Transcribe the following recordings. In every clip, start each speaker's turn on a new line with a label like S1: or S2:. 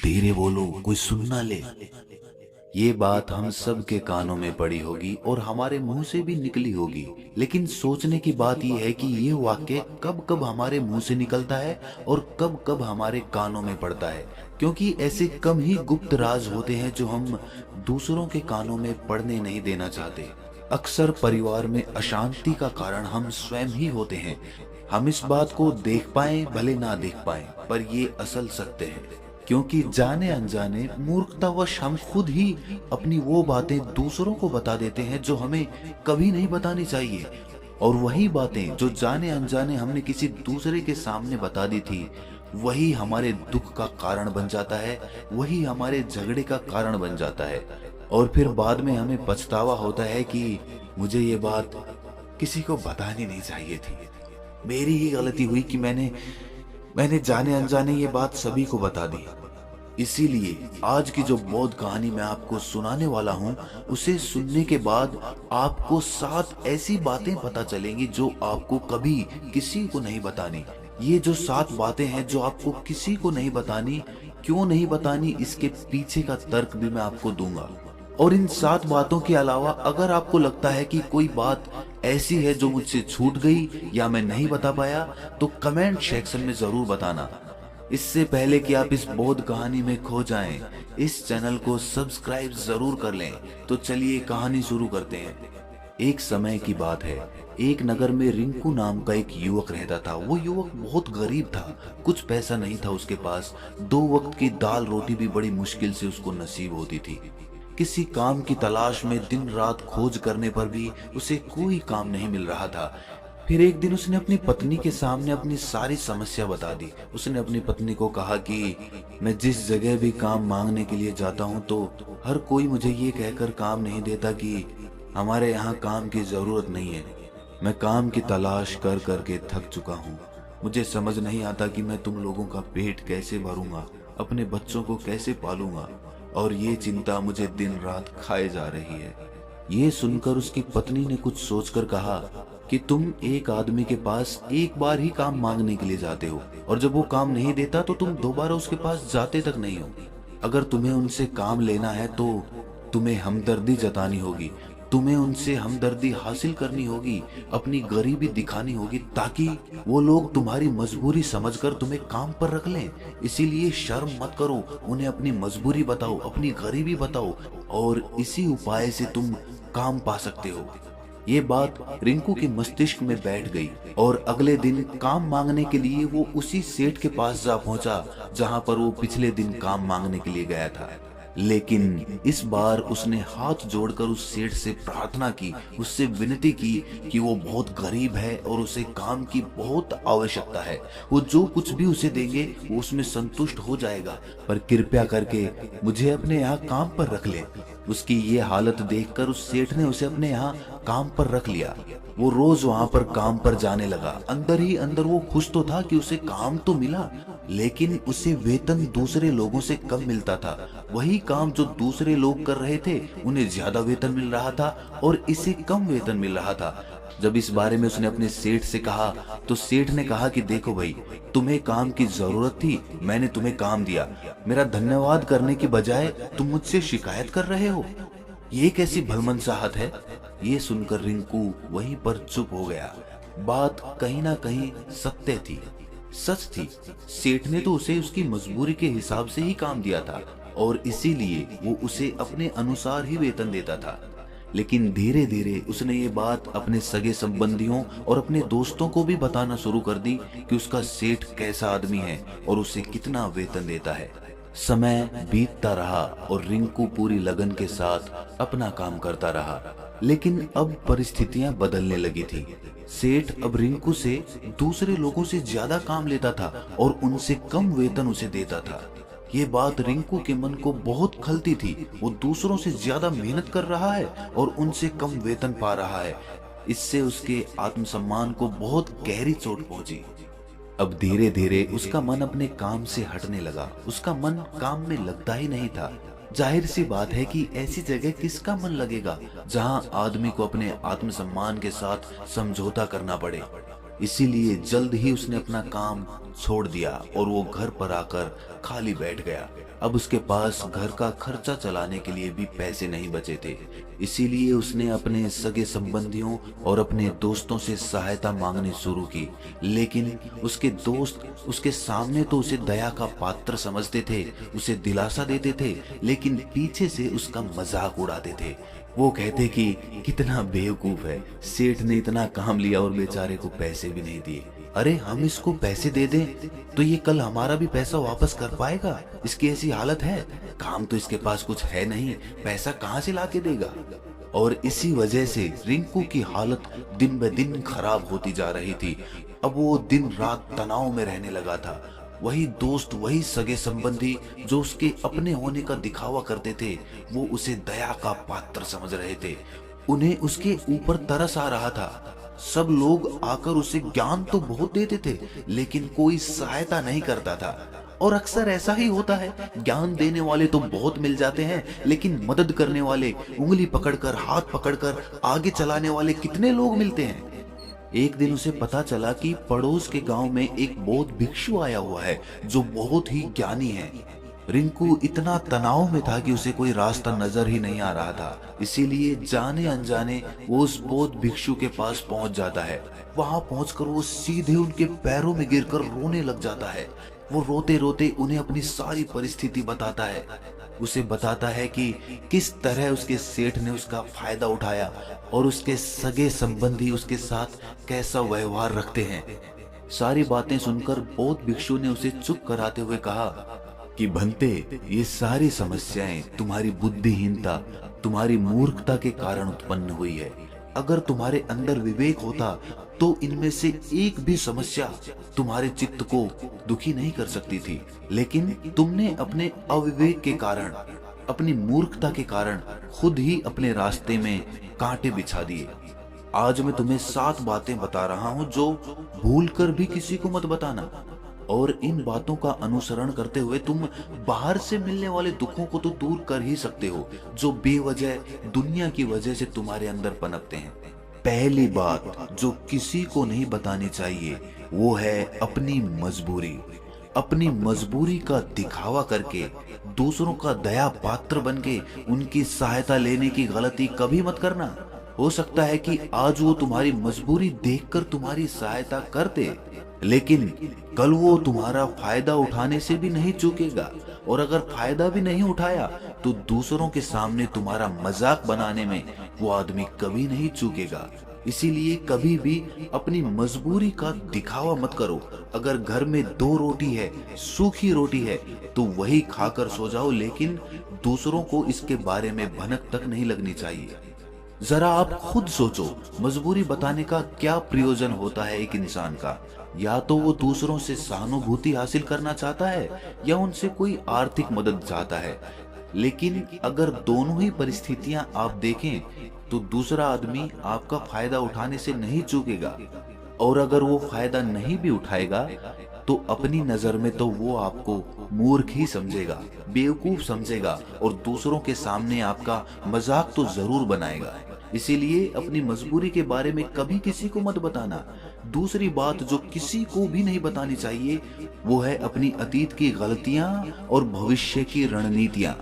S1: धीरे बोलो, कोई सुन ना ले। ये बात हम सब के कानों में पड़ी होगी और हमारे मुंह से भी निकली होगी, लेकिन सोचने की बात यह है कि ये वाक्य कब कब हमारे मुंह से निकलता है और कब कब हमारे कानों में पड़ता है, क्योंकि ऐसे कम ही गुप्त राज होते हैं जो हम दूसरों के कानों में पड़ने नहीं देना चाहते। अक्सर परिवार में अशांति का कारण हम स्वयं ही होते हैं। हम इस बात को देख पाए भले ना देख पाए, पर ये असल सत्य है, क्योंकि जाने अनजाने मूर्खतावश हम खुद ही अपनी वो बातें दूसरों को बता देते हैं जो हमें कभी नहीं बतानी चाहिए। और वही बातें जो जाने अनजाने हमने किसी दूसरे के सामने बता दी थी, वही हमारे दुख का कारण बन जाता है, वही हमारे झगड़े का कारण बन जाता है। और फिर बाद में हमें पछतावा होता है कि मुझे ये बात किसी को बतानी नहीं चाहिए थी। मेरी ही गलती हुई कि मैंने जाने अनजाने ये बात सभी को बता दी। इसीलिए आज की जो बौद्ध कहानी मैं आपको सुनाने वाला हूँ, उसे सुनने के बाद आपको 7 ऐसी बातें पता चलेंगी जो आपको कभी किसी को नहीं बतानी। ये जो 7 बातें हैं जो आपको किसी को नहीं बतानी, क्यों नहीं बतानी, इसके पीछे का तर्क भी मैं आपको दूंगा। और इन 7 बातों के अलावा अगर आपको लगता है कि कोई बात ऐसी है जो मुझसे छूट गई या मैं नहीं बता पाया, तो कमेंट सेक्शन में जरूर बताना। इससे पहले कि आप इस बौद्ध कहानी में खो जाएं, इस चैनल को सब्सक्राइब जरूर कर लें। तो चलिए कहानी शुरू करते हैं। एक समय की बात है, एक नगर में रिंकू नाम का एक युवक रहता था। वो युवक बहुत गरीब था, कुछ पैसा नहीं था उसके पास। 2 वक्त की दाल रोटी भी बड़ी मुश्किल से उसको नसीब होती थी। किसी काम की तलाश में दिन रात खोज करने पर भी उसे कोई काम नहीं मिल रहा था। फिर एक दिन उसने अपनी पत्नी के सामने अपनी सारी समस्या बता दी। उसने अपनी पत्नी को कहा कि मैं जिस जगह भी काम मांगने के लिए जाता हूँ तो हर कोई मुझे ये कहकर काम नहीं देता कि हमारे यहाँ काम की जरूरत नहीं है। मैं काम की तलाश कर करके थक चुका हूँ। मुझे समझ नहीं आता कि मैं तुम लोगों का पेट कैसे भरूंगा, अपने बच्चों को कैसे पालूंगा, और ये चिंता मुझे दिन रात खाए जा रही है। ये सुनकर उसकी पत्नी ने कुछ सोचकर कहा कि तुम एक आदमी के पास एक बार ही काम मांगने के लिए जाते हो, और जब वो काम नहीं देता तो तुम दोबारा उसके पास जाते तक नहीं हो। अगर तुम्हें उनसे काम लेना है तो तुम्हें हमदर्दी जतानी होगी, तुम्हें उनसे हमदर्दी हासिल करनी होगी, अपनी गरीबी दिखानी होगी, ताकि वो लोग तुम्हारी मजबूरी समझकर तुम्हें काम पर रख लें। इसीलिए शर्म मत करो, उन्हें अपनी मजबूरी बताओ, अपनी गरीबी बताओ, और इसी उपाय से तुम काम पा सकते हो। ये बात रिंकू के मस्तिष्क में बैठ गई और अगले दिन काम मांगने के लिए वो उसी सेठ के पास जा पहुंचा जहां पर वो पिछले दिन काम मांगने के लिए गया था। लेकिन इस बार उसने हाथ जोड़कर उस सेठ से प्रार्थना की, उससे विनती की कि वो बहुत गरीब है और उसे काम की बहुत आवश्यकता है। वो जो कुछ भी उसे देंगे वो उसमें संतुष्ट हो जाएगा, पर कृपया करके मुझे अपने यहाँ काम पर रख ले। उसकी ये हालत देखकर उस सेठ ने उसे अपने यहाँ काम पर रख लिया। वो रोज वहां पर काम पर जाने लगा। अंदर ही अंदर वो खुश तो था कि उसे काम तो मिला, लेकिन उसे वेतन दूसरे लोगों से कम मिलता था। वही काम जो दूसरे लोग कर रहे थे उन्हें ज्यादा वेतन मिल रहा था और इसे कम वेतन मिल रहा था। जब इस बारे में उसने अपने सेठ से कहा तो सेठ ने कहा कि देखो भाई, तुम्हें काम की जरूरत थी, मैंने तुम्हें काम दिया, मेरा धन्यवाद करने की बजाय तुम मुझसे शिकायत कर रहे हो, ये कैसी भलमनसाहट है। ये सुनकर रिंकू वहीं पर चुप हो गया। बात कहीं ना कहीं सत्य थी, सच थी। सेठ ने तो उसे उसकी मजबूरी के हिसाब से ही काम दिया था और इसीलिए वो उसे अपने अनुसार ही वेतन देता था। लेकिन धीरे धीरे उसने ये बात अपने सगे संबंधियों और अपने दोस्तों को भी बताना शुरू कर दी कि उसका सेठ कैसा आदमी है और उसे कितना वेतन देता है। समय बीतता रहा और रिंकू पूरी लगन के साथ अपना काम करता रहा, लेकिन अब परिस्थितियां बदलने लगी थी। सेठ अब रिंकू से दूसरे लोगों से ज्यादा काम लेता था और उनसे कम वेतन उसे देता था। ये बात रिंकू के मन को बहुत खलती थी। वो दूसरों से ज्यादा मेहनत कर रहा है और उनसे कम वेतन पा रहा है। इससे उसके आत्मसम्मान को बहुत गहरी चोट पहुंची। अब धीरे धीरे उसका मन अपने काम से हटने लगा। उसका मन काम में लगता ही नहीं था। जाहिर सी बात है कि ऐसी जगह किसका मन लगेगा जहां आदमी को अपने आत्मसम्मान के साथ समझौता करना पड़े। इसीलिए जल्द ही उसने अपना काम छोड़ दिया और वो घर पर आकर खाली बैठ गया। अब उसके पास घर का खर्चा चलाने के लिए भी पैसे नहीं बचे थे। इसीलिए उसने अपने सगे संबंधियों और अपने दोस्तों से सहायता मांगनी शुरू की। लेकिन उसके दोस्त उसके सामने तो उसे दया का पात्र समझते थे, उसे दिलासा देते थे, लेकिन पीछे से उसका मजाक उड़ाते थे। वो कहते कि कितना बेवकूफ है, सेठ ने इतना काम लिया और बेचारे को पैसे भी नहीं दिए। अरे हम इसको पैसे दे दें तो ये कल हमारा भी पैसा वापस कर पाएगा, इसकी ऐसी हालत है, काम तो इसके पास कुछ है नहीं, पैसा कहाँ से लाके देगा। और इसी वजह से रिंकू की हालत दिन ब दिन खराब होती जा रही थी। अब वो दिन रात तनाव में रहने लगा था। वही दोस्त, वही सगे संबंधी जो उसके अपने होने का दिखावा करते थे, वो उसे दया का पात्र समझ रहे थे। उन्हें उसके ऊपर तरस आ रहा था। सब लोग आकर उसे ज्ञान तो बहुत देते थे, लेकिन कोई सहायता नहीं करता था। और अक्सर ऐसा ही होता है, ज्ञान देने वाले तो बहुत मिल जाते हैं, लेकिन मदद करने वाले, उंगली पकड़कर, हाथ पकड़कर आगे चलाने वाले कितने लोग मिलते हैं। एक दिन उसे पता चला कि पड़ोस के गांव में एक बौद्ध भिक्षु आया हुआ है जो बहुत ही ज्ञानी है। रिंकू इतना तनाव में था कि उसे कोई रास्ता नजर ही नहीं आ रहा था। इसीलिए जाने अनजाने वो उस बौद्ध भिक्षु के पास पहुंच जाता है। वहां पहुंचकर वो सीधे उनके पैरों में गिरकर रोने लग जाता है। वो रोते रोते उन्हें अपनी सारी परिस्थिति बताता है। उसे बताता है कि किस तरह उसके सेठ ने उसका फायदा उठाया और उसके सगे संबंधी उसके साथ कैसा व्यवहार रखते हैं। सारी बातें सुनकर बौद्ध भिक्षु ने उसे चुप कराते हुए कहा कि भंते, ये सारी समस्याएं तुम्हारी बुद्धिहीनता, तुम्हारी मूर्खता के कारण उत्पन्न हुई है। अगर तुम्हारे अंदर विवेक होता तो इनमें से एक भी समस्या तुम्हारे चित्त को दुखी नहीं कर सकती थी, लेकिन तुमने अपने अविवेक के कारण, अपनी मूर्खता के कारण खुद ही अपने रास्ते में कांटे बिछा दिए। आज मैं तुम्हें 7 बातें बता रहा हूं जो भूलकर भी किसी को मत बताना, और इन बातों का अनुसरण करते हुए तुम बाहर से मिलने वाले दुखों को तो दूर कर ही सकते हो जो बेवजह दुनिया की वजह से तुम्हारे अंदर पनपते हैं। पहली बात जो किसी को नहीं बतानी चाहिए वो है अपनी मजबूरी। अपनी मजबूरी का दिखावा करके, दूसरों का दया पात्र बनके उनकी सहायता लेने की गलती कभी मत करना। हो सकता है कि आज वो तुम्हारी मजबूरी देखकर तुम्हारी सहायता कर दे, लेकिन कल वो तुम्हारा फायदा उठाने से भी नहीं चूकेगा, और अगर फायदा भी नहीं उठाया तो दूसरों के सामने तुम्हारा मजाक बनाने में वो आदमी कभी नहीं चूकेगा। इसीलिए कभी भी अपनी मजबूरी का दिखावा मत करो। अगर घर में 2 रोटी है, सूखी रोटी है, तो वही खाकर सो जाओ, लेकिन दूसरों को इसके बारे में भनक तक नहीं लगनी चाहिए। जरा आप खुद सोचो, मजबूरी बताने का क्या प्रयोजन होता है एक इंसान का? या तो वो दूसरों से सहानुभूति हासिल करना चाहता है या उनसे कोई आर्थिक मदद चाहता है। लेकिन अगर दोनों ही परिस्थितियां आप देखें तो दूसरा आदमी आपका फायदा उठाने से नहीं चूकेगा, और अगर वो फायदा नहीं भी उठाएगा तो अपनी नजर में तो वो आपको मूर्ख ही समझेगा, बेवकूफ समझेगा, और दूसरों के सामने आपका मजाक तो जरूर बनाएगा। इसीलिए अपनी मजबूरी के बारे में कभी किसी को मत बताना। दूसरी बात जो किसी को भी नहीं बतानी चाहिए वो है अपनी अतीत की गलतियां और भविष्य की रणनीतियां।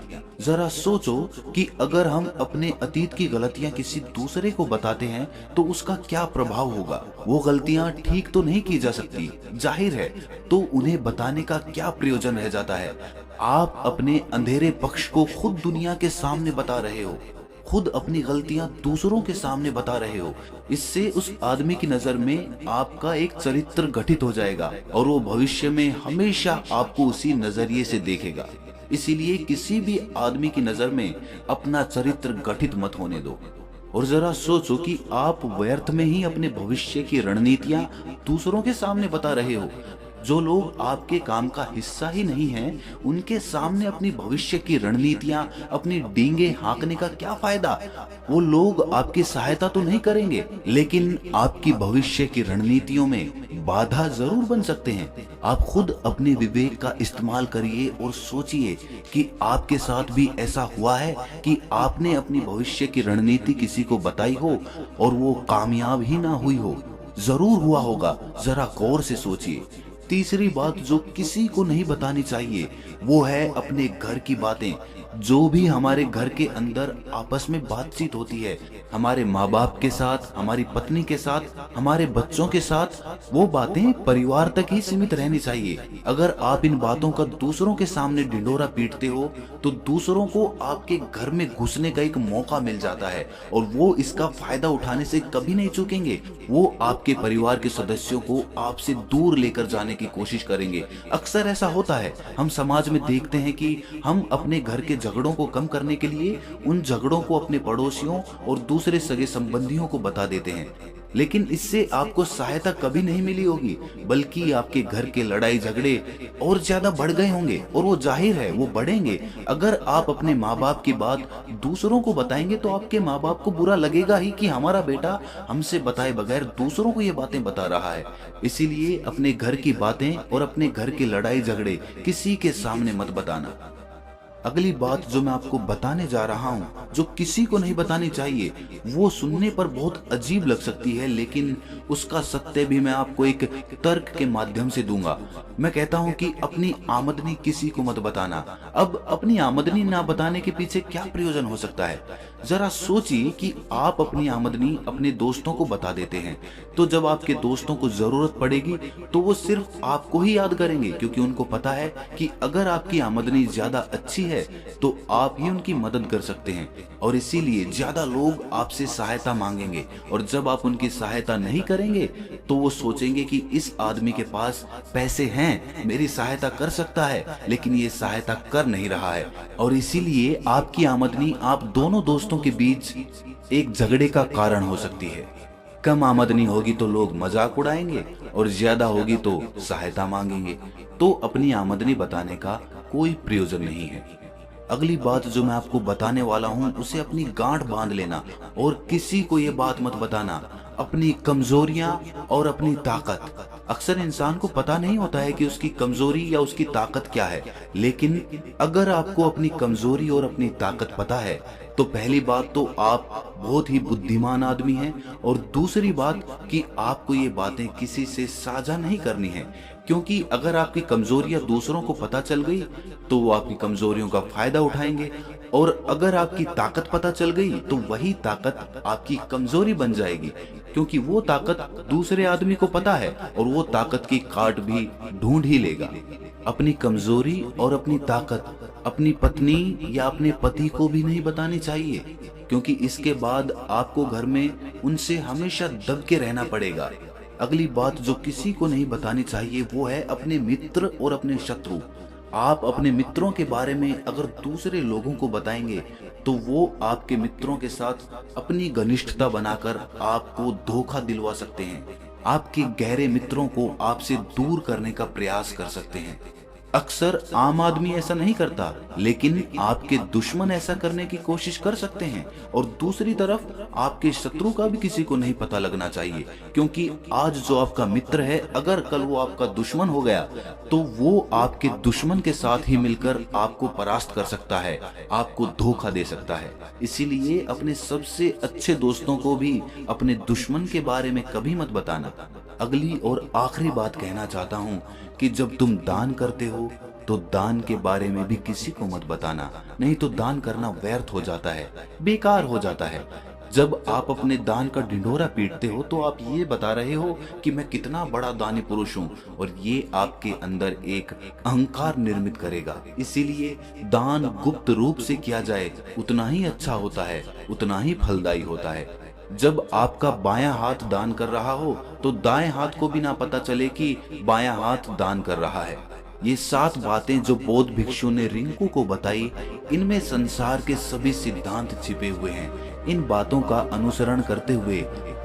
S1: जरा सोचो कि अगर हम अपने अतीत की गलतियां किसी दूसरे को बताते हैं तो उसका क्या प्रभाव होगा। वो गलतियां ठीक तो नहीं की जा सकती, जाहिर है, तो उन्हें बताने का क्या प्रयोजन रह जाता है। आप अपने अंधेरे पक्ष को खुद दुनिया के सामने बता रहे हो, खुद अपनी गलतियां दूसरों के सामने बता रहे हो। इससे उस आदमी की नजर में आपका एक चरित्र गठित हो जाएगा और वो भविष्य में हमेशा आपको उसी नजरिए से देखेगा। इसीलिए किसी भी आदमी की नजर में अपना चरित्र गठित मत होने दो। और जरा सोचो कि आप व्यर्थ में ही अपने भविष्य की रणनीतियां दूसरों के सामने बता रहे हो। जो लोग आपके काम का हिस्सा ही नहीं हैं, उनके सामने अपनी भविष्य की रणनीतियां, अपनी डींगे हाँकने का क्या फायदा। वो लोग आपकी सहायता तो नहीं करेंगे, लेकिन आपकी भविष्य की रणनीतियों में बाधा जरूर बन सकते हैं। आप खुद अपने विवेक का इस्तेमाल करिए और सोचिए कि आपके साथ भी ऐसा हुआ है कि आपने अपनी भविष्य की रणनीति किसी को बताई हो और वो कामयाब ही ना हुई हो। जरूर हुआ होगा, जरा गौर से सोचिए। तीसरी बात जो किसी को नहीं बतानी चाहिए वो है अपने घर की बातें। जो भी हमारे घर के अंदर आपस में बातचीत होती है, हमारे माँ बाप के साथ, हमारी पत्नी के साथ, हमारे बच्चों के साथ, वो बातें परिवार तक ही सीमित रहनी चाहिए। अगर आप इन बातों का दूसरों के सामने ढिंढोरा पीटते हो तो दूसरों को आपके घर में घुसने का एक मौका मिल जाता है और वो इसका फायदा उठाने से कभी नहीं चूकेंगे। वो आपके परिवार के सदस्यों को आपसे दूर लेकर जाने की कोशिश करेंगे। अक्सर ऐसा होता है, हम समाज में देखते हैं कि हम अपने घर के झगड़ों को कम करने के लिए उन झगड़ों को अपने पड़ोसियों और दूसरे सगे संबंधियों को बता देते हैं, लेकिन इससे आपको सहायता कभी नहीं मिली होगी, बल्कि आपके घर के लड़ाई झगड़े और ज्यादा बढ़ गए होंगे और वो जाहिर है वो बढ़ेंगे। अगर आप अपने माँ बाप की बात दूसरों को बताएंगे तो आपके माँ बाप को बुरा लगेगा ही कि हमारा बेटा हमसे बताए बगैर दूसरों को ये बातें बता रहा है। इसीलिए अपने घर की बातें और अपने घर के लड़ाई झगड़े किसी के सामने मत बताना। अगली बात जो मैं आपको बताने जा रहा हूँ, जो किसी को नहीं बतानी चाहिए, वो सुनने पर बहुत अजीब लग सकती है, लेकिन उसका सत्य भी मैं आपको एक तर्क के माध्यम से दूंगा। मैं कहता हूँ कि अपनी आमदनी किसी को मत बताना। अब अपनी आमदनी ना बताने के पीछे क्या प्रयोजन हो सकता है? जरा सोचिए कि आप अपनी आमदनी अपने दोस्तों को बता देते हैं, तो जब आपके दोस्तों को जरूरत पड़ेगी तो वो सिर्फ आपको ही याद करेंगे, क्योंकि उनको पता है कि अगर आपकी आमदनी ज्यादा अच्छी है तो आप ही उनकी मदद कर सकते हैं, और इसीलिए ज्यादा लोग आपसे सहायता मांगेंगे। और जब आप उनकी सहायता नहीं करेंगे तो वो सोचेंगे कि इस आदमी के पास पैसे हैं, मेरी सहायता कर सकता है, लेकिन ये सहायता कर नहीं रहा है। और इसीलिए आपकी आमदनी आप दोनों दोस्तों के बीच एक झगड़े का कारण हो सकती है। कम आमदनी होगी तो लोग मजाक उड़ाएंगे और ज्यादा होगी तो सहायता मांगेंगे। तो अपनी आमदनी बताने का कोई प्रयोजन नहीं है। अगली बात जो मैं आपको बताने वाला हूँ उसे अपनी गांठ बांध लेना और किसी को ये बात मत बताना, अपनी कमजोरियां और अपनी ताकत। अक्सर इंसान को पता नहीं होता है कि उसकी कमजोरी या उसकी ताकत क्या है, लेकिन अगर आपको अपनी कमजोरी और अपनी ताकत पता है तो पहली बात तो आप बहुत ही बुद्धिमान आदमी हैं, और दूसरी बात कि आपको ये बातें किसी से साझा नहीं करनी है, क्योंकि अगर आपकी कमजोरियां दूसरों को पता चल गई तो वो आपकी कमजोरियों का फायदा उठाएंगे, और अगर आपकी ताकत पता चल गई तो वही ताकत आपकी कमजोरी बन जाएगी, क्योंकि वो ताकत दूसरे आदमी को पता है और वो ताकत की काट भी ढूंढ ही लेगा। अपनी कमजोरी और अपनी ताकत अपनी पत्नी या अपने पति को भी नहीं बतानी चाहिए, क्योंकि इसके बाद आपको घर में उनसे हमेशा दब के रहना पड़ेगा। अगली बात जो किसी को नहीं बतानी चाहिए वो है अपने मित्र और अपने शत्रु। आप अपने मित्रों के बारे में अगर दूसरे लोगों को बताएंगे तो वो आपके मित्रों के साथ अपनी घनिष्ठता बनाकर आपको धोखा दिलवा सकते हैं। आपके गहरे मित्रों को आपसे दूर करने का प्रयास कर सकते हैं। अक्सर आम आदमी ऐसा नहीं करता, लेकिन आपके दुश्मन ऐसा करने की कोशिश कर सकते हैं। और दूसरी तरफ आपके शत्रु का भी किसी को नहीं पता लगना चाहिए, क्योंकि आज जो आपका मित्र है अगर कल वो आपका दुश्मन हो गया तो वो आपके दुश्मन के साथ ही मिलकर आपको परास्त कर सकता है, आपको धोखा दे सकता है। इसीलिए अपने सबसे अच्छे दोस्तों को भी अपने दुश्मन के बारे में कभी मत बताना। अगली और आखिरी बात कहना चाहता हूँ कि जब तुम दान करते हो तो दान के बारे में भी किसी को मत बताना, नहीं तो दान करना व्यर्थ हो जाता है, बेकार हो जाता है। जब आप अपने दान का ढिंढोरा पीटते हो तो आप ये बता रहे हो कि मैं कितना बड़ा दानी पुरुष हूँ, और ये आपके अंदर एक अहंकार निर्मित करेगा। इसीलिए दान गुप्त रूप से किया जाए उतना ही अच्छा होता है, उतना ही फलदायी होता है। जब आपका बायां हाथ दान कर रहा हो तो दाएं हाथ को भी ना पता चले कि बायां हाथ दान कर रहा है। ये 7 बातें जो बौद्ध भिक्षु ने रिंकू को बताई, इनमें संसार के सभी सिद्धांत छिपे हुए हैं। इन बातों का अनुसरण करते हुए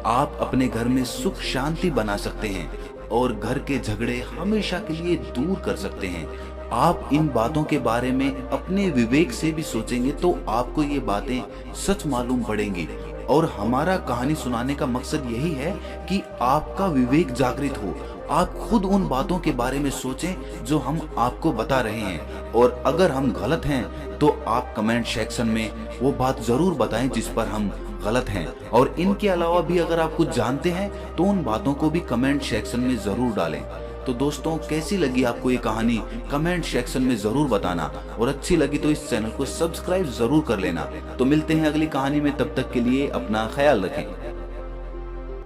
S1: आप अपने घर में सुख शांति बना सकते हैं और घर के झगड़े हमेशा के लिए दूर कर सकते हैं। आप इन बातों के बारे में अपने विवेक से भी सोचेंगे तो आपको ये बातें सच मालूम पड़ेंगी। और हमारा कहानी सुनाने का मकसद यही है कि आपका विवेक जागृत हो, आप खुद उन बातों के बारे में सोचें जो हम आपको बता रहे हैं, और अगर हम गलत हैं तो आप कमेंट सेक्शन में वो बात जरूर बताएं जिस पर हम गलत हैं, और इनके अलावा भी अगर आप कुछ जानते हैं तो उन बातों को भी कमेंट सेक्शन में जरूर डालें। तो दोस्तों, कैसी लगी आपको ये कहानी कमेंट सेक्शन में जरूर बताना, और अच्छी लगी तो इस चैनल को सब्सक्राइब जरूर कर लेना। तो मिलते हैं अगली कहानी में, तब तक के लिए अपना ख्याल रखें।